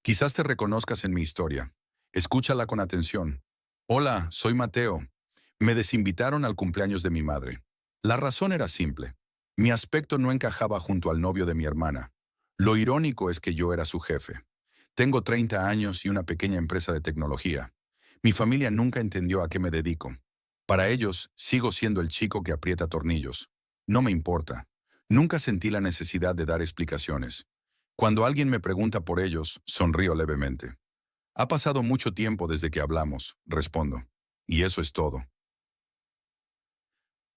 Quizás te reconozcas en mi historia. Escúchala con atención. Hola, soy Mateo. Me desinvitaron al cumpleaños de mi madre. La razón era simple. Mi aspecto no encajaba junto al novio de mi hermana. Lo irónico es que yo era su jefe. Tengo 30 años y una pequeña empresa de tecnología. Mi familia nunca entendió a qué me dedico. Para ellos, sigo siendo el chico que aprieta tornillos. No me importa. Nunca sentí la necesidad de dar explicaciones. Cuando alguien me pregunta por ellos, sonrío levemente. Ha pasado mucho tiempo desde que hablamos, respondo. Y eso es todo.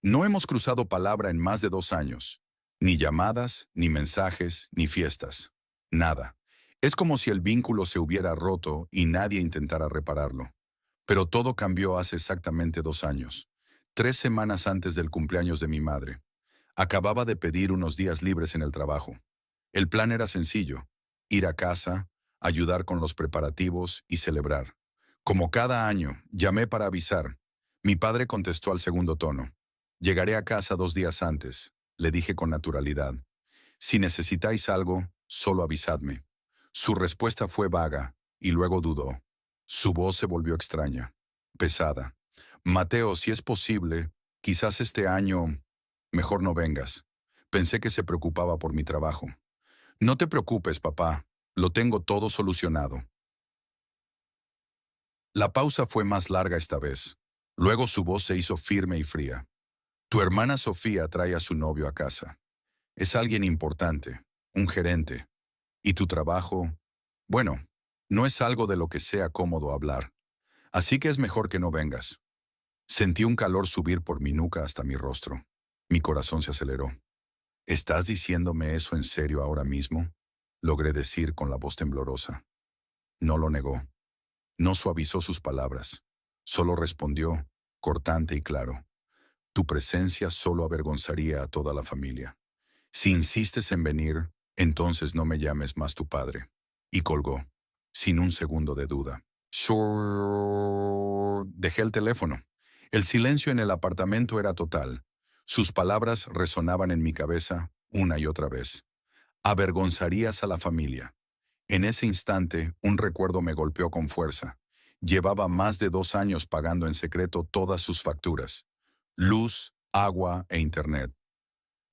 No hemos cruzado palabra en más de 2 años. Ni llamadas, ni mensajes, ni fiestas. Nada. Es como si el vínculo se hubiera roto y nadie intentara repararlo. Pero todo cambió hace exactamente 2 años. 3 semanas antes del cumpleaños de mi madre. Acababa de pedir unos días libres en el trabajo. El plan era sencillo: ir a casa, ayudar con los preparativos y celebrar. Como cada año, llamé para avisar. Mi padre contestó al segundo tono. Llegaré a casa 2 días antes, le dije con naturalidad. Si necesitáis algo, solo avisadme. Su respuesta fue vaga, y luego dudó. Su voz se volvió extraña, pesada. Mateo, si es posible, quizás este año, mejor no vengas. Pensé que se preocupaba por mi trabajo. No te preocupes, papá. Lo tengo todo solucionado. La pausa fue más larga esta vez. Luego su voz se hizo firme y fría. Tu hermana Sofía trae a su novio a casa. Es alguien importante, un gerente. Y tu trabajo, bueno, no es algo de lo que sea cómodo hablar. Así que es mejor que no vengas. Sentí un calor subir por mi nuca hasta mi rostro. Mi corazón se aceleró. ¿Estás diciéndome eso en serio ahora mismo? Logré decir con la voz temblorosa. No lo negó. No suavizó sus palabras. Solo respondió, cortante y claro. Tu presencia solo avergonzaría a toda la familia. Si insistes en venir, entonces no me llames más tu padre. Y colgó, sin un segundo de duda. Dejé el teléfono. El silencio en el apartamento era total. Sus palabras resonaban en mi cabeza una y otra vez. Avergonzarías a la familia. En ese instante, un recuerdo me golpeó con fuerza. Llevaba más de 2 años pagando en secreto todas sus facturas: luz, agua e internet.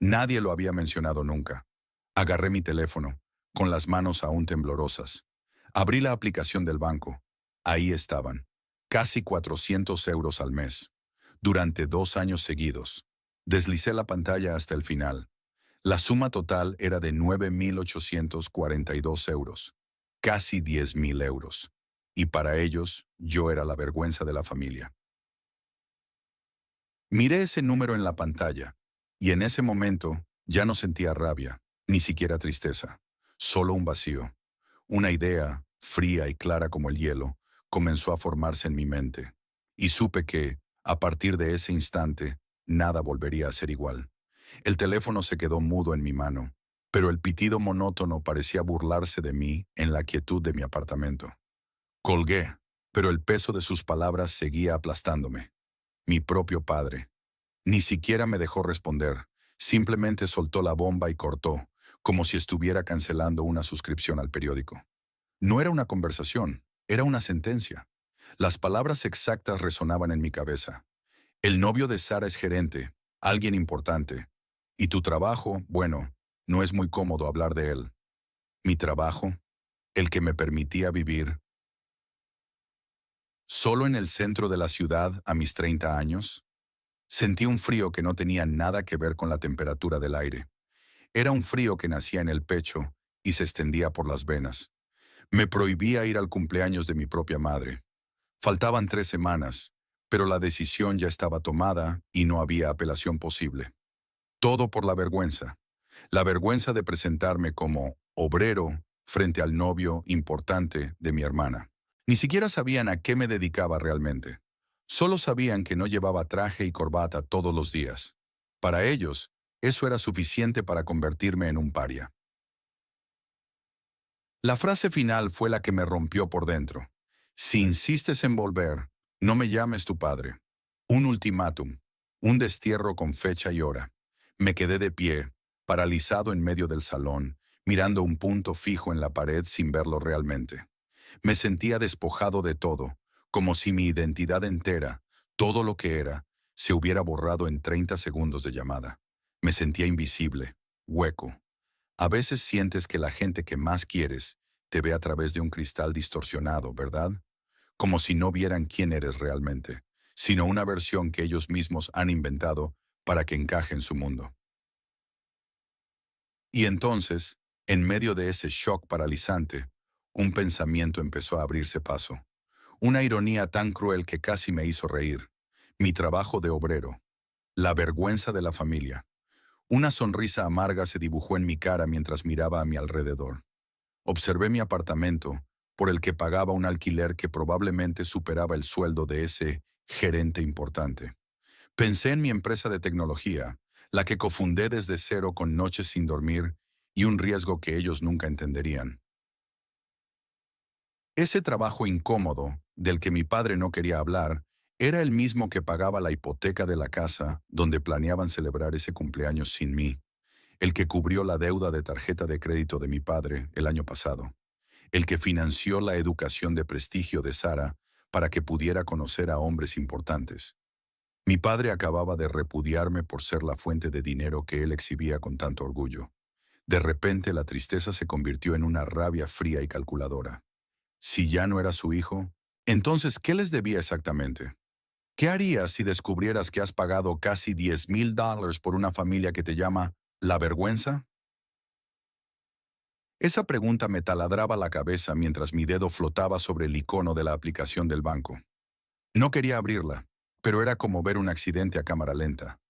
Nadie lo había mencionado nunca. Agarré mi teléfono, con las manos aún temblorosas. Abrí la aplicación del banco. Ahí estaban. Casi 400 euros al mes. Durante 2 años seguidos. Deslicé la pantalla hasta el final. La suma total era de 9.842 euros. Casi 10.000 euros. Y para ellos, yo era la vergüenza de la familia. Miré ese número en la pantalla, y en ese momento ya no sentía rabia, ni siquiera tristeza, solo un vacío. Una idea, fría y clara como el hielo, comenzó a formarse en mi mente, y supe que, a partir de ese instante, nada volvería a ser igual. El teléfono se quedó mudo en mi mano, pero el pitido monótono parecía burlarse de mí en la quietud de mi apartamento. Colgué, pero el peso de sus palabras seguía aplastándome. Mi propio padre. Ni siquiera me dejó responder, simplemente soltó la bomba y cortó, como si estuviera cancelando una suscripción al periódico. No era una conversación, era una sentencia. Las palabras exactas resonaban en mi cabeza. El novio de Sara es gerente, alguien importante. Y tu trabajo, bueno, no es muy cómodo hablar de él. Mi trabajo, el que me permitía vivir, solo en el centro de la ciudad a mis 30 años. Sentí un frío que no tenía nada que ver con la temperatura del aire. Era un frío que nacía en el pecho y se extendía por las venas. Me prohibía ir al cumpleaños de mi propia madre. Faltaban 3 semanas, pero la decisión ya estaba tomada y no había apelación posible. Todo por la vergüenza de presentarme como obrero frente al novio importante de mi hermana. Ni siquiera sabían a qué me dedicaba realmente. Solo sabían que no llevaba traje y corbata todos los días. Para ellos, eso era suficiente para convertirme en un paria. La frase final fue la que me rompió por dentro. Si insistes en volver, no me llames tu padre. Un ultimátum, un destierro con fecha y hora. Me quedé de pie, paralizado en medio del salón, mirando un punto fijo en la pared sin verlo realmente. Me sentía despojado de todo, como si mi identidad entera, todo lo que era, se hubiera borrado en 30 segundos de llamada. Me sentía invisible, hueco. A veces sientes que la gente que más quieres te ve a través de un cristal distorsionado, ¿verdad? Como si no vieran quién eres realmente, sino una versión que ellos mismos han inventado para que encaje en su mundo. Y entonces, en medio de ese shock paralizante, un pensamiento empezó a abrirse paso. Una ironía tan cruel que casi me hizo reír. Mi trabajo de obrero. La vergüenza de la familia. Una sonrisa amarga se dibujó en mi cara mientras miraba a mi alrededor. Observé mi apartamento, por el que pagaba un alquiler que probablemente superaba el sueldo de ese gerente importante. Pensé en mi empresa de tecnología, la que cofundé desde cero con noches sin dormir y un riesgo que ellos nunca entenderían. Ese trabajo incómodo, del que mi padre no quería hablar, era el mismo que pagaba la hipoteca de la casa donde planeaban celebrar ese cumpleaños sin mí, el que cubrió la deuda de tarjeta de crédito de mi padre el año pasado, el que financió la educación de prestigio de Sara para que pudiera conocer a hombres importantes. Mi padre acababa de repudiarme por ser la fuente de dinero que él exhibía con tanto orgullo. De repente la tristeza se convirtió en una rabia fría y calculadora. Si ya no era su hijo, entonces, ¿qué les debía exactamente? ¿Qué harías si descubrieras que has pagado casi $10,000 por una familia que te llama la vergüenza? Esa pregunta me taladraba la cabeza mientras mi dedo flotaba sobre el icono de la aplicación del banco. No quería abrirla, pero era como ver un accidente a cámara lenta.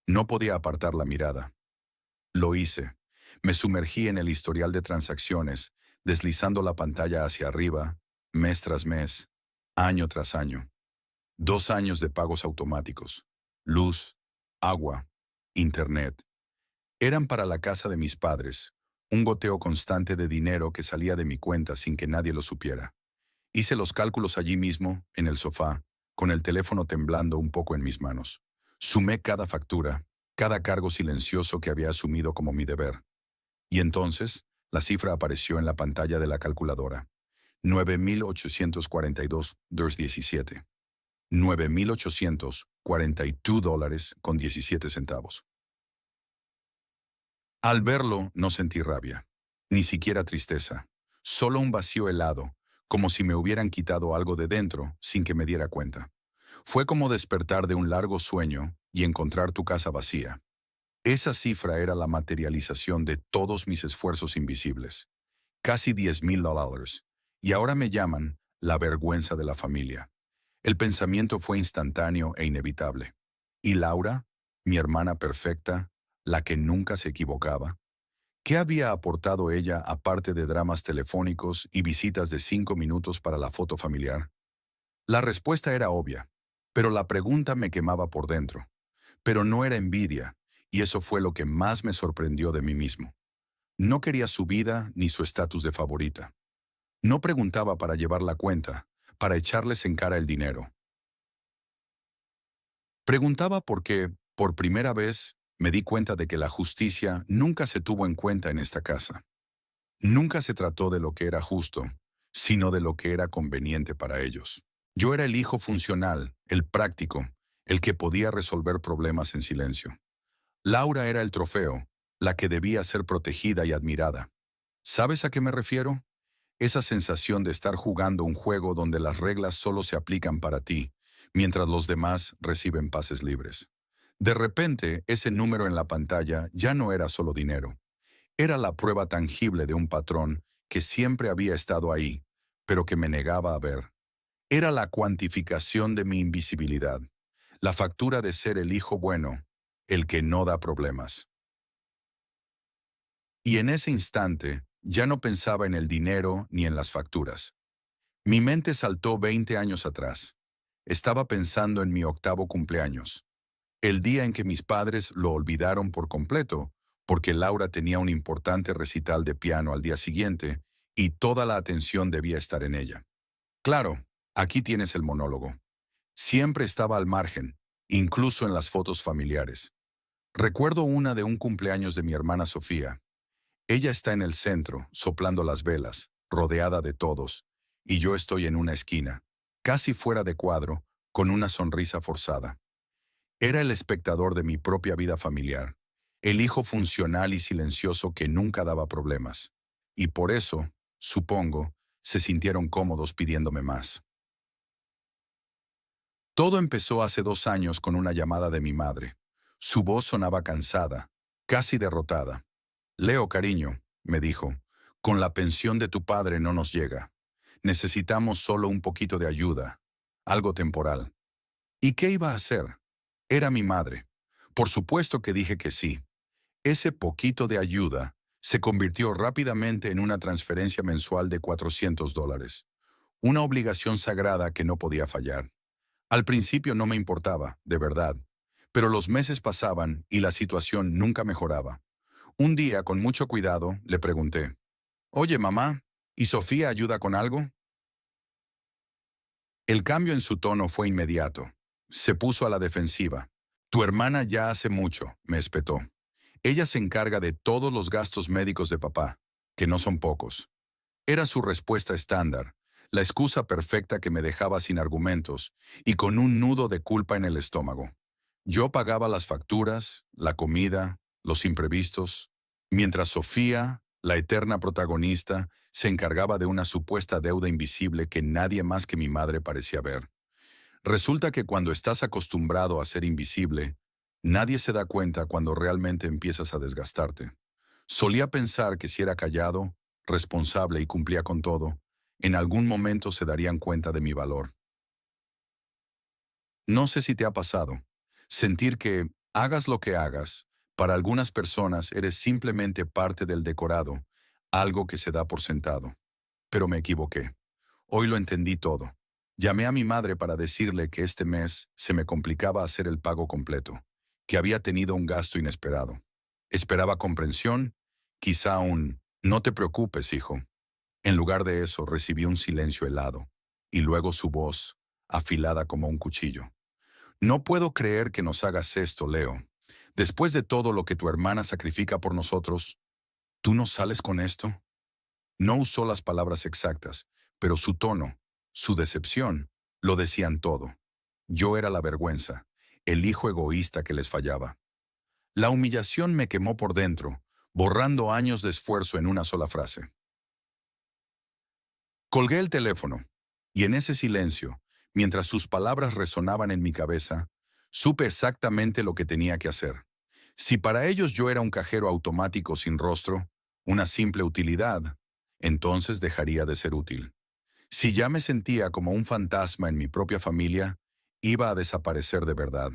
No podía apartar la mirada. Lo hice. Me sumergí en el historial de transacciones, deslizando la pantalla hacia arriba, mes tras mes, año tras año. 2 años de pagos automáticos. Luz, agua, internet. Eran para la casa de mis padres, un goteo constante de dinero que salía de mi cuenta sin que nadie lo supiera. Hice los cálculos allí mismo, en el sofá, con el teléfono temblando un poco en mis manos. Sumé cada factura, cada cargo silencioso que había asumido como mi deber. Y entonces, la cifra apareció en la pantalla de la calculadora. 9,842,17. $9,842,17. Al verlo, no sentí rabia, ni siquiera tristeza, solo un vacío helado, como si me hubieran quitado algo de dentro sin que me diera cuenta. Fue como despertar de un largo sueño y encontrar tu casa vacía. Esa cifra era la materialización de todos mis esfuerzos invisibles, casi $10,000, y ahora me llaman la vergüenza de la familia. El pensamiento fue instantáneo e inevitable. ¿Y Laura, mi hermana perfecta, la que nunca se equivocaba? ¿Qué había aportado ella aparte de dramas telefónicos y visitas de 5 minutos para la foto familiar? La respuesta era obvia, pero la pregunta me quemaba por dentro. Pero no era envidia, y eso fue lo que más me sorprendió de mí mismo. No quería su vida ni su estatus de favorita. No preguntaba para llevar la cuenta, para echarles en cara el dinero. Preguntaba porque, por primera vez, me di cuenta de que la justicia nunca se tuvo en cuenta en esta casa. Nunca se trató de lo que era justo, sino de lo que era conveniente para ellos. Yo era el hijo funcional, el práctico, el que podía resolver problemas en silencio. Laura era el trofeo, la que debía ser protegida y admirada. ¿Sabes a qué me refiero? Esa sensación de estar jugando un juego donde las reglas solo se aplican para ti, mientras los demás reciben pases libres. De repente, ese número en la pantalla ya no era solo dinero. Era la prueba tangible de un patrón que siempre había estado ahí, pero que me negaba a ver. Era la cuantificación de mi invisibilidad, la factura de ser el hijo bueno, el que no da problemas. Y en ese instante, ya no pensaba en el dinero ni en las facturas. Mi mente saltó 20 años atrás. Estaba pensando en mi octavo cumpleaños, el día en que mis padres lo olvidaron por completo, porque Laura tenía un importante recital de piano al día siguiente y toda la atención debía estar en ella. Claro, aquí tienes el monólogo. Siempre estaba al margen, incluso en las fotos familiares. Recuerdo una de un cumpleaños de mi hermana Sofía. Ella está en el centro, soplando las velas, rodeada de todos, y yo estoy en una esquina, casi fuera de cuadro, con una sonrisa forzada. Era el espectador de mi propia vida familiar, el hijo funcional y silencioso que nunca daba problemas. Y por eso, supongo, se sintieron cómodos pidiéndome más. Todo empezó hace 2 años con una llamada de mi madre. Su voz sonaba cansada, casi derrotada. Leo, cariño, me dijo, con la pensión de tu padre no nos llega. Necesitamos solo un poquito de ayuda, algo temporal. ¿Y qué iba a hacer? Era mi madre. Por supuesto que dije que sí. Ese poquito de ayuda se convirtió rápidamente en una transferencia mensual de $400, una obligación sagrada que no podía fallar. Al principio no me importaba, de verdad, pero los meses pasaban y la situación nunca mejoraba. Un día, con mucho cuidado, le pregunté, «Oye, mamá, ¿y Sofía ayuda con algo?» El cambio en su tono fue inmediato. Se puso a la defensiva. «Tu hermana ya hace mucho», me espetó. «Ella se encarga de todos los gastos médicos de papá, que no son pocos». Era su respuesta estándar, la excusa perfecta que me dejaba sin argumentos y con un nudo de culpa en el estómago. Yo pagaba las facturas, la comida, los imprevistos, mientras Sofía, la eterna protagonista, se encargaba de una supuesta deuda invisible que nadie más que mi madre parecía ver. Resulta que cuando estás acostumbrado a ser invisible, nadie se da cuenta cuando realmente empiezas a desgastarte. Solía pensar que si era callado, responsable y cumplía con todo, en algún momento se darían cuenta de mi valor. No sé si te ha pasado. Sentir que, hagas lo que hagas, para algunas personas eres simplemente parte del decorado, algo que se da por sentado. Pero me equivoqué. Hoy lo entendí todo. Llamé a mi madre para decirle que este mes se me complicaba hacer el pago completo, que había tenido un gasto inesperado. Esperaba comprensión, quizá un «no te preocupes, hijo». En lugar de eso, recibí un silencio helado, y luego su voz, afilada como un cuchillo. «No puedo creer que nos hagas esto, Leo. Después de todo lo que tu hermana sacrifica por nosotros, ¿tú no sales con esto?» No usó las palabras exactas, pero su tono, su decepción, lo decían todo. Yo era la vergüenza, el hijo egoísta que les fallaba. La humillación me quemó por dentro, borrando años de esfuerzo en una sola frase. Colgué el teléfono, y en ese silencio, mientras sus palabras resonaban en mi cabeza, supe exactamente lo que tenía que hacer. Si para ellos yo era un cajero automático sin rostro, una simple utilidad, entonces dejaría de ser útil. Si ya me sentía como un fantasma en mi propia familia, iba a desaparecer de verdad.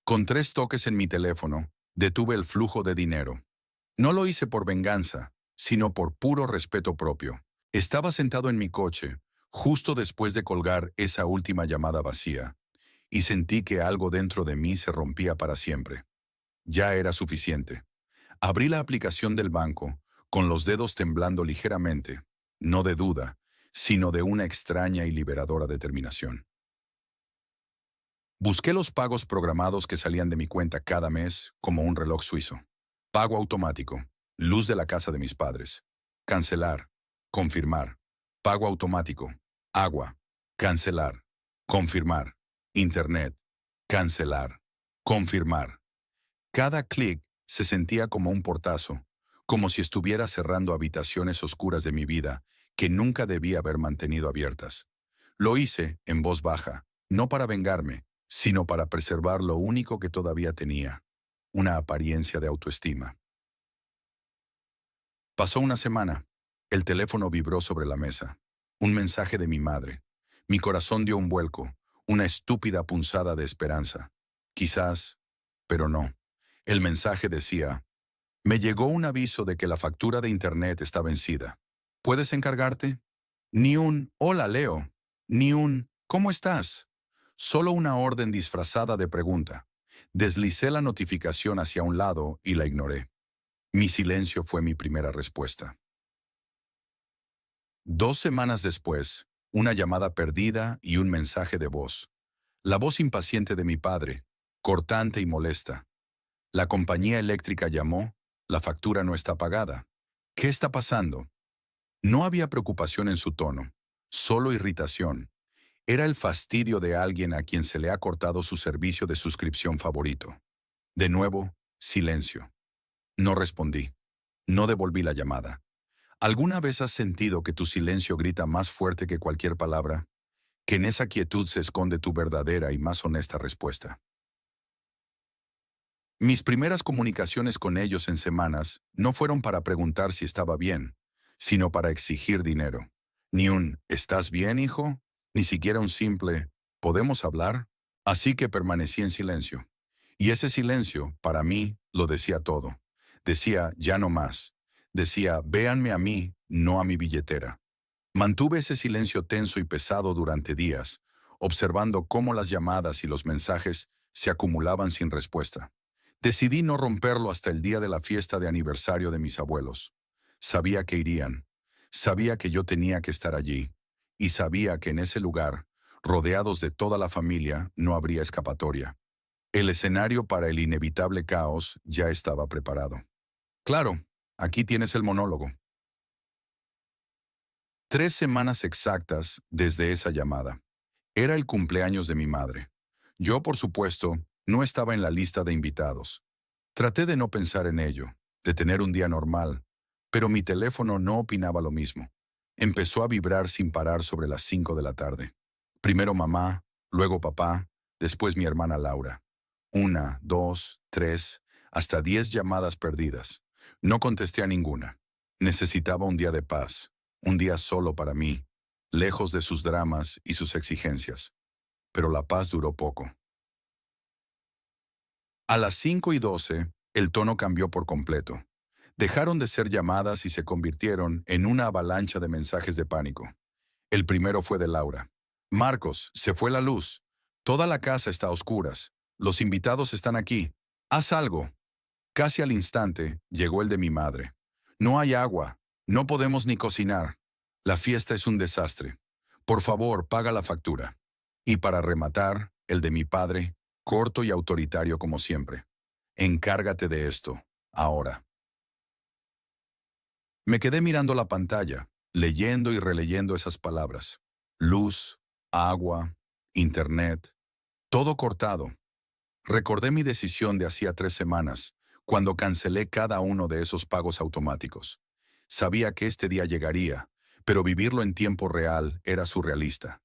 Con 3 toques en mi teléfono, detuve el flujo de dinero. No lo hice por venganza, sino por puro respeto propio. Estaba sentado en mi coche, justo después de colgar esa última llamada vacía, y sentí que algo dentro de mí se rompía para siempre. Ya era suficiente. Abrí la aplicación del banco, con los dedos temblando ligeramente, no de duda, sino de una extraña y liberadora determinación. Busqué los pagos programados que salían de mi cuenta cada mes como un reloj suizo. Pago automático, luz de la casa de mis padres. Cancelar, confirmar. Pago automático, agua. Cancelar, confirmar. Internet, cancelar, confirmar. Cada clic se sentía como un portazo, como si estuviera cerrando habitaciones oscuras de mi vida que nunca debía haber mantenido abiertas. Lo hice en voz baja, no para vengarme, sino para preservar lo único que todavía tenía, una apariencia de autoestima. Pasó una semana. El teléfono vibró sobre la mesa. Un mensaje de mi madre. Mi corazón dio un vuelco, una estúpida punzada de esperanza. Quizás, pero no. El mensaje decía, «Me llegó un aviso de que la factura de internet está vencida. ¿Puedes encargarte?» Ni un «Hola, Leo», ni un «¿Cómo estás?». Solo una orden disfrazada de pregunta. Deslicé la notificación hacia un lado y la ignoré. Mi silencio fue mi primera respuesta. 2 semanas después, una llamada perdida y un mensaje de voz. La voz impaciente de mi padre, cortante y molesta. «La compañía eléctrica llamó, la factura no está pagada». ¿Qué está pasando? No había preocupación en su tono, solo irritación. Era el fastidio de alguien a quien se le ha cortado su servicio de suscripción favorito. De nuevo, silencio. No respondí. No devolví la llamada. ¿Alguna vez has sentido que tu silencio grita más fuerte que cualquier palabra? Que en esa quietud se esconde tu verdadera y más honesta respuesta. Mis primeras comunicaciones con ellos en semanas no fueron para preguntar si estaba bien, sino para exigir dinero. Ni un ¿estás bien, hijo? Ni siquiera un simple ¿podemos hablar? Así que permanecí en silencio. Y ese silencio, para mí, lo decía todo. Decía, ya no más. Decía, véanme a mí, no a mi billetera. Mantuve ese silencio tenso y pesado durante días, observando cómo las llamadas y los mensajes se acumulaban sin respuesta. Decidí no romperlo hasta el día de la fiesta de aniversario de mis abuelos. Sabía que irían. Sabía que yo tenía que estar allí. Y sabía que en ese lugar, rodeados de toda la familia, no habría escapatoria. El escenario para el inevitable caos ya estaba preparado. Claro, aquí tienes el monólogo. 3 semanas exactas desde esa llamada. Era el cumpleaños de mi madre. Yo, por supuesto, no estaba en la lista de invitados. Traté de no pensar en ello, de tener un día normal, pero mi teléfono no opinaba lo mismo. Empezó a vibrar sin parar sobre las 5 de la tarde. Primero mamá, luego papá, después mi hermana Laura. 1, 2, 3, hasta 10 llamadas perdidas. No contesté a ninguna. Necesitaba un día de paz, un día solo para mí, lejos de sus dramas y sus exigencias. Pero la paz duró poco. A las 5:12, el tono cambió por completo. Dejaron de ser llamadas y se convirtieron en una avalancha de mensajes de pánico. El primero fue de Laura. Marcos, se fue la luz. Toda la casa está a oscuras. Los invitados están aquí. Haz algo. Casi al instante, llegó el de mi madre. No hay agua. No podemos ni cocinar. La fiesta es un desastre. Por favor, paga la factura. Y para rematar, el de mi padre, corto y autoritario como siempre. Encárgate de esto, ahora. Me quedé mirando la pantalla, leyendo y releyendo esas palabras. Luz, agua, internet, todo cortado. Recordé mi decisión de hacía 3 semanas, cuando cancelé cada uno de esos pagos automáticos. Sabía que este día llegaría, pero vivirlo en tiempo real era surrealista.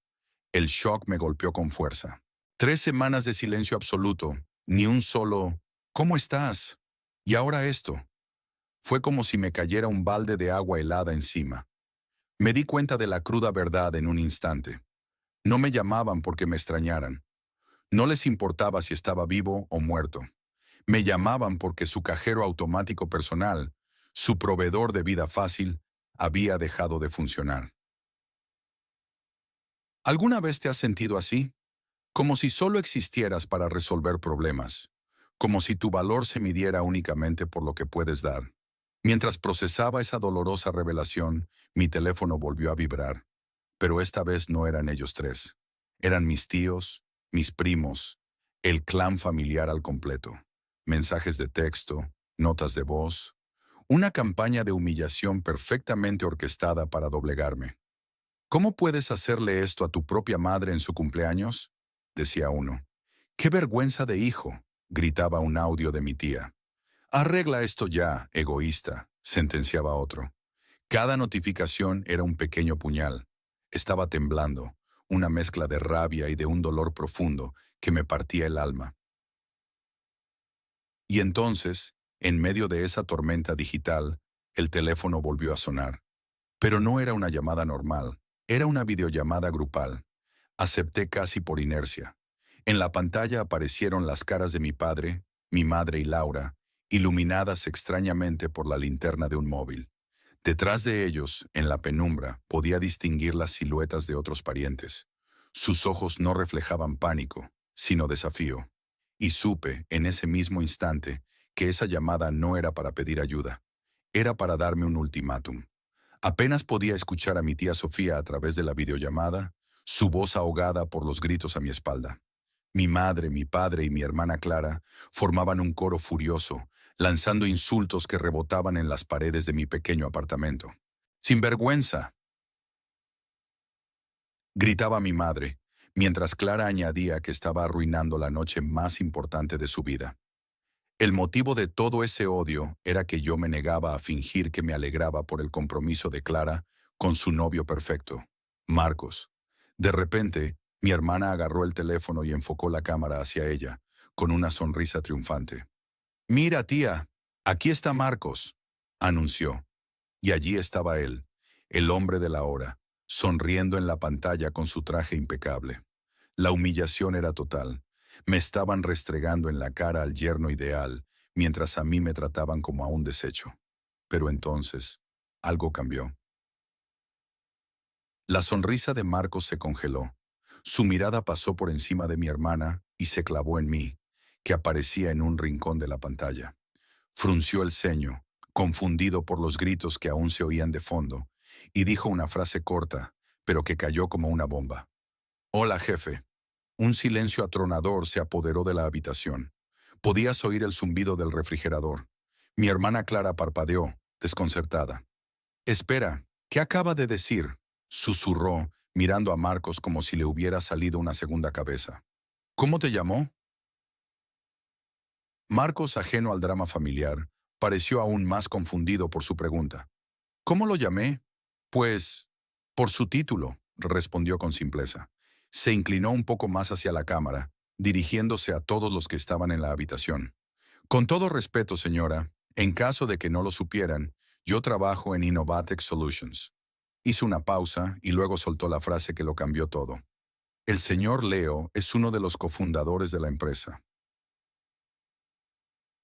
El shock me golpeó con fuerza. 3 semanas de silencio absoluto, ni un solo ¿cómo estás? Y ahora esto. Fue como si me cayera un balde de agua helada encima. Me di cuenta de la cruda verdad en un instante. No me llamaban porque me extrañaran. No les importaba si estaba vivo o muerto. Me llamaban porque su cajero automático personal, su proveedor de vida fácil, había dejado de funcionar. ¿Alguna vez te has sentido así? Como si solo existieras para resolver problemas, como si tu valor se midiera únicamente por lo que puedes dar. Mientras procesaba esa dolorosa revelación, mi teléfono volvió a vibrar, pero esta vez no eran ellos tres. Eran mis tíos, mis primos, el clan familiar al completo. Mensajes de texto, notas de voz, una campaña de humillación perfectamente orquestada para doblegarme. ¿Cómo puedes hacerle esto a tu propia madre en su cumpleaños? Decía uno. ¡Qué vergüenza de hijo! Gritaba un audio de mi tía. Arregla esto ya, egoísta, sentenciaba otro. Cada notificación era un pequeño puñal. Estaba temblando, una mezcla de rabia y de un dolor profundo que me partía el alma. Y entonces, en medio de esa tormenta digital, el teléfono volvió a sonar. Pero no era una llamada normal, era una videollamada grupal. Acepté casi por inercia. En la pantalla aparecieron las caras de mi padre, mi madre y Laura, iluminadas extrañamente por la linterna de un móvil. Detrás de ellos, en la penumbra, podía distinguir las siluetas de otros parientes. Sus ojos no reflejaban pánico, sino desafío. Y supe, en ese mismo instante, que esa llamada no era para pedir ayuda. Era para darme un ultimátum. Apenas podía escuchar a mi tía Sofía a través de la videollamada, su voz ahogada por los gritos a mi espalda. Mi madre, mi padre y mi hermana Clara formaban un coro furioso, lanzando insultos que rebotaban en las paredes de mi pequeño apartamento. ¡Sinvergüenza!, gritaba mi madre, mientras Clara añadía que estaba arruinando la noche más importante de su vida. El motivo de todo ese odio era que yo me negaba a fingir que me alegraba por el compromiso de Clara con su novio perfecto, Marcos. De repente, mi hermana agarró el teléfono y enfocó la cámara hacia ella, con una sonrisa triunfante. «Mira, tía, aquí está Marcos», anunció. Y allí estaba él, el hombre de la hora, sonriendo en la pantalla con su traje impecable. La humillación era total. Me estaban restregando en la cara al yerno ideal, mientras a mí me trataban como a un desecho. Pero entonces, algo cambió. La sonrisa de Marcos se congeló. Su mirada pasó por encima de mi hermana y se clavó en mí, que aparecía en un rincón de la pantalla. Frunció el ceño, confundido por los gritos que aún se oían de fondo, y dijo una frase corta, pero que cayó como una bomba. «Hola, jefe». Un silencio atronador se apoderó de la habitación. Podías oír el zumbido del refrigerador. Mi hermana Clara parpadeó, desconcertada. «Espera, ¿qué acaba de decir?», susurró, mirando a Marcos como si le hubiera salido una segunda cabeza. «¿Cómo te llamó?». Marcos, ajeno al drama familiar, pareció aún más confundido por su pregunta. «¿Cómo lo llamé?». «Pues, por su título», respondió con simpleza. Se inclinó un poco más hacia la cámara, dirigiéndose a todos los que estaban en la habitación. «Con todo respeto, señora, en caso de que no lo supieran, yo trabajo en Innovatex Solutions». Hizo una pausa y luego soltó la frase que lo cambió todo. «El señor Leo es uno de los cofundadores de la empresa».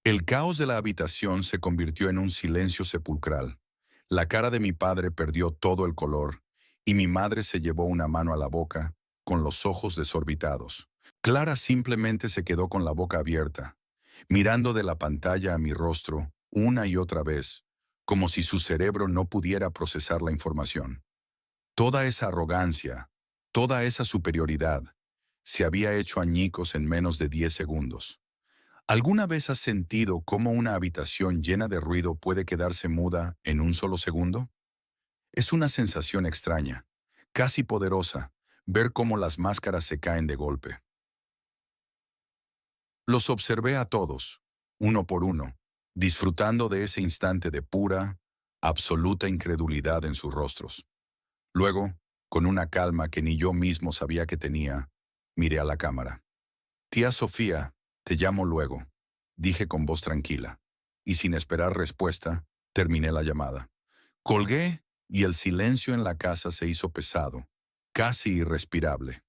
El caos de la habitación se convirtió en un silencio sepulcral. La cara de mi padre perdió todo el color, y mi madre se llevó una mano a la boca, con los ojos desorbitados. Clara simplemente se quedó con la boca abierta, mirando de la pantalla a mi rostro una y otra vez, como si su cerebro no pudiera procesar la información. Toda esa arrogancia, toda esa superioridad, se había hecho añicos en menos de 10 segundos. ¿Alguna vez has sentido cómo una habitación llena de ruido puede quedarse muda en un solo segundo? Es una sensación extraña, casi poderosa, ver cómo las máscaras se caen de golpe. Los observé a todos, uno por uno, disfrutando de ese instante de pura, absoluta incredulidad en sus rostros. Luego, con una calma que ni yo mismo sabía que tenía, miré a la cámara. «Tía Sofía, te llamo luego», dije con voz tranquila, y sin esperar respuesta, terminé la llamada. Colgué y el silencio en la casa se hizo pesado, casi irrespirable.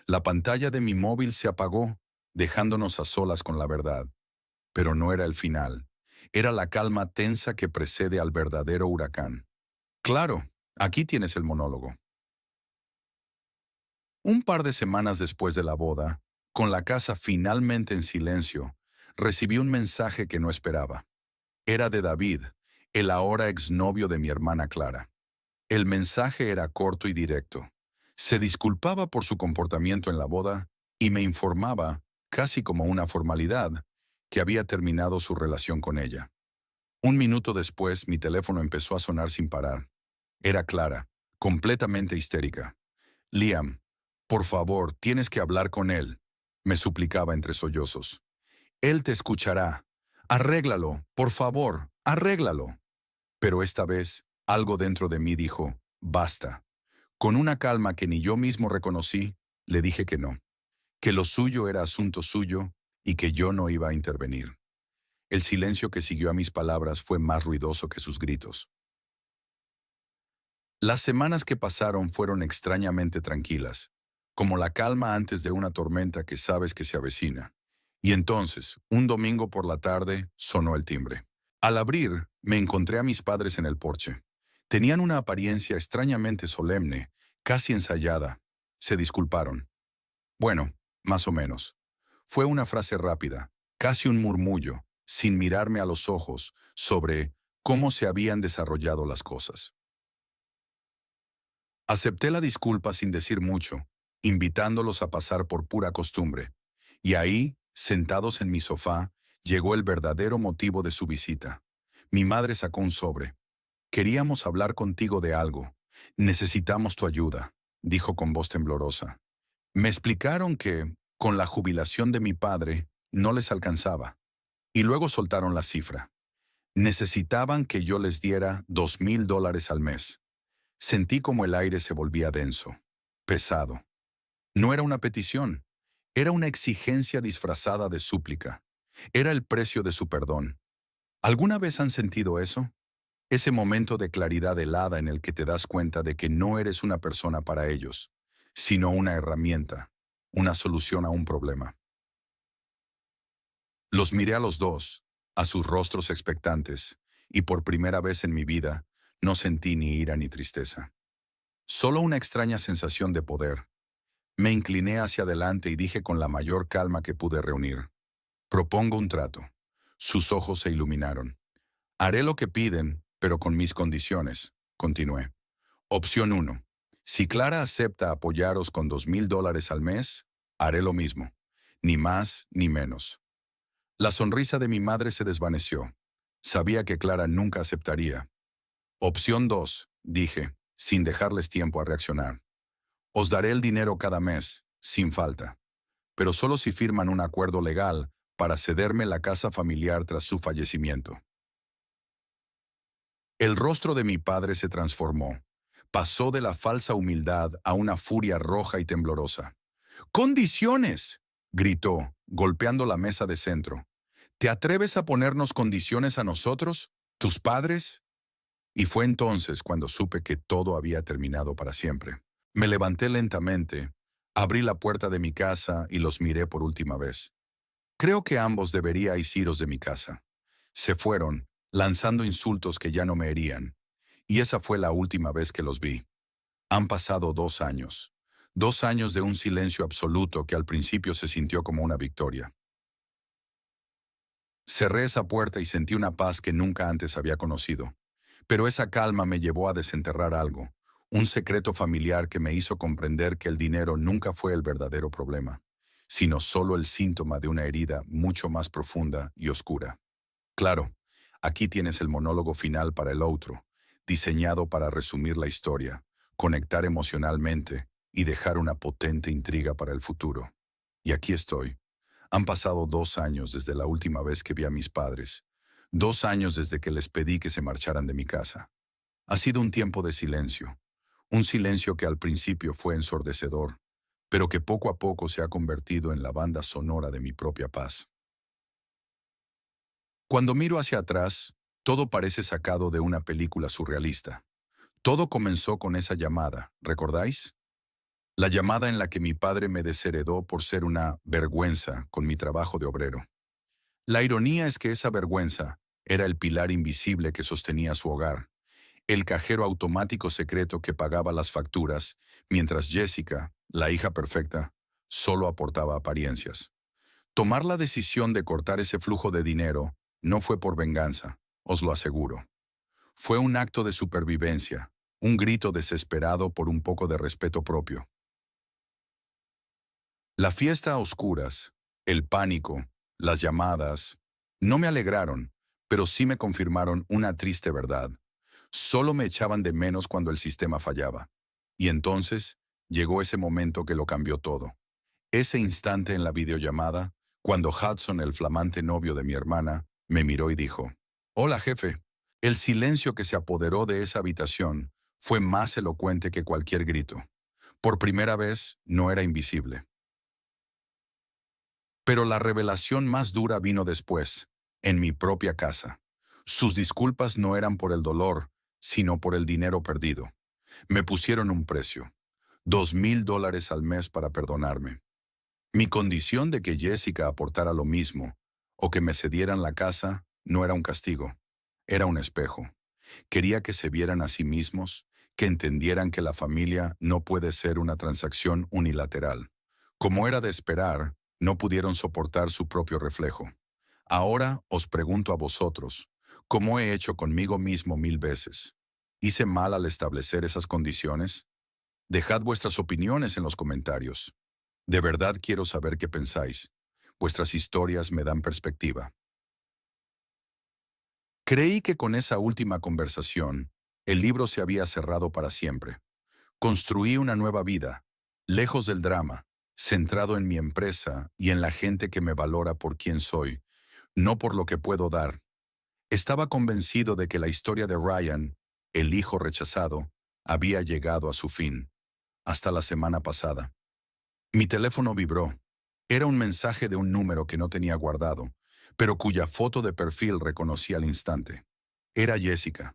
La pantalla de mi móvil se apagó, dejándonos a solas con la verdad. Pero no era el final. Era la calma tensa que precede al verdadero huracán. Claro, aquí tienes el monólogo. Un par de semanas después de la boda, con la casa finalmente en silencio, recibí un mensaje que no esperaba. Era de David, el ahora exnovio de mi hermana Clara. El mensaje era corto y directo. Se disculpaba por su comportamiento en la boda y me informaba, casi como una formalidad, que había terminado su relación con ella. Un minuto después, mi teléfono empezó a sonar sin parar. Era Clara, completamente histérica. «Liam, por favor, tienes que hablar con él», me suplicaba entre sollozos. «Él te escuchará. Arréglalo, por favor, arréglalo». Pero esta vez, algo dentro de mí dijo, «Basta». Con una calma que ni yo mismo reconocí, le dije que no, que lo suyo era asunto suyo y que yo no iba a intervenir. El silencio que siguió a mis palabras fue más ruidoso que sus gritos. Las semanas que pasaron fueron extrañamente tranquilas, como la calma antes de una tormenta que sabes que se avecina. Y entonces, un domingo por la tarde, sonó el timbre. Al abrir, me encontré a mis padres en el porche. Tenían una apariencia extrañamente solemne, casi ensayada. Se disculparon. Bueno, más o menos. Fue una frase rápida, casi un murmullo, sin mirarme a los ojos, sobre cómo se habían desarrollado las cosas. Acepté la disculpa sin decir mucho, invitándolos a pasar por pura costumbre. Y ahí, sentados en mi sofá, Llegó el verdadero motivo de su visita. Mi madre sacó un sobre. Queríamos hablar contigo de algo. Necesitamos tu ayuda, dijo con voz temblorosa. Me explicaron que, con la jubilación de mi padre, no les alcanzaba. Y luego soltaron la cifra. Necesitaban que yo les diera $2,000 al mes. Sentí como el aire se volvía denso, pesado. No era una petición, era una exigencia disfrazada de súplica. Era el precio de su perdón. ¿Alguna vez han sentido eso? Ese momento de claridad helada en el que te das cuenta de que no eres una persona para ellos, sino una herramienta, una solución a un problema. Los miré a los dos, a sus rostros expectantes, y por primera vez en mi vida no sentí ni ira ni tristeza. Solo una extraña sensación de poder. Me incliné hacia adelante y dije con la mayor calma que pude reunir: propongo un trato. Sus ojos se iluminaron. Haré lo que piden, pero con mis condiciones, continué. Opción 1. Si Clara acepta apoyaros con $2,000 al mes, haré lo mismo. Ni más ni menos. La sonrisa de mi madre se desvaneció. Sabía que Clara nunca aceptaría. Opción 2, dije, sin dejarles tiempo a reaccionar. Os daré el dinero cada mes, sin falta, pero solo si firman un acuerdo legal para cederme la casa familiar tras su fallecimiento. El rostro de mi padre se transformó. Pasó de la falsa humildad a una furia roja y temblorosa. ¡Condiciones!, gritó, golpeando la mesa de centro. ¿Te atreves a ponernos condiciones a nosotros, tus padres? Y fue entonces cuando supe que todo había terminado para siempre. Me levanté lentamente, abrí la puerta de mi casa y los miré por última vez. Creo que ambos deberíais iros de mi casa. Se fueron, lanzando insultos que ya no me herían. Y esa fue la última vez que los vi. Han pasado 2 años. 2 años de un silencio absoluto que al principio se sintió como una victoria. Cerré esa puerta y sentí una paz que nunca antes había conocido. Pero esa calma me llevó a desenterrar algo, un secreto familiar que me hizo comprender que el dinero nunca fue el verdadero problema, sino solo el síntoma de una herida mucho más profunda y oscura. Claro, aquí tienes el monólogo final para el outro, diseñado para resumir la historia, conectar emocionalmente y dejar una potente intriga para el futuro. Y aquí estoy. Han pasado 2 años desde la última vez que vi a mis padres, 2 años desde que les pedí que se marcharan de mi casa. Ha sido un tiempo de silencio, un silencio que al principio fue ensordecedor, pero que poco a poco se ha convertido en la banda sonora de mi propia paz. Cuando miro hacia atrás, todo parece sacado de una película surrealista. Todo comenzó con esa llamada, ¿recordáis? La llamada en la que mi padre me desheredó por ser una vergüenza con mi trabajo de obrero. La ironía es que esa vergüenza era el pilar invisible que sostenía su hogar, el cajero automático secreto que pagaba las facturas, mientras Jessica, la hija perfecta, solo aportaba apariencias. Tomar la decisión de cortar ese flujo de dinero no fue por venganza, os lo aseguro. Fue un acto de supervivencia, un grito desesperado por un poco de respeto propio. La fiesta a oscuras, el pánico, las llamadas, no me alegraron, pero sí me confirmaron una triste verdad. Solo me echaban de menos cuando el sistema fallaba. Y entonces llegó ese momento que lo cambió todo. Ese instante en la videollamada, cuando Hudson, el flamante novio de mi hermana, me miró y dijo: «Hola, jefe». El silencio que se apoderó de esa habitación fue más elocuente que cualquier grito. Por primera vez, no era invisible. Pero la revelación más dura vino después, en mi propia casa. Sus disculpas no eran por el dolor, sino por el dinero perdido. Me pusieron un precio, $2,000 al mes para perdonarme. Mi condición de que Jessica aportara lo mismo, o que me cedieran la casa, no era un castigo, era un espejo. Quería que se vieran a sí mismos, que entendieran que la familia no puede ser una transacción unilateral. Como era de esperar, no pudieron soportar su propio reflejo. Ahora os pregunto a vosotros, como he hecho conmigo mismo 1000 veces. ¿Hice mal al establecer esas condiciones? Dejad vuestras opiniones en los comentarios. De verdad quiero saber qué pensáis. Vuestras historias me dan perspectiva. Creí que con esa última conversación, el libro se había cerrado para siempre. Construí una nueva vida, lejos del drama, centrado en mi empresa y en la gente que me valora por quien soy, no por lo que puedo dar. Estaba convencido de que la historia de Ryan, el hijo rechazado, había llegado a su fin, hasta la semana pasada. Mi teléfono vibró. Era un mensaje de un número que no tenía guardado, pero cuya foto de perfil reconocí al instante. Era Jessica.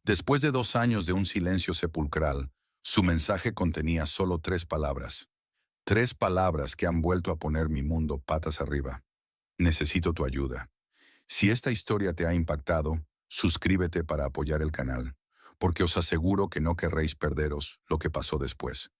Después de 2 años de un silencio sepulcral, su mensaje contenía solo 3 palabras. 3 palabras que han vuelto a poner mi mundo patas arriba. Necesito tu ayuda. Si esta historia te ha impactado, suscríbete para apoyar el canal, porque os aseguro que no querréis perderos lo que pasó después.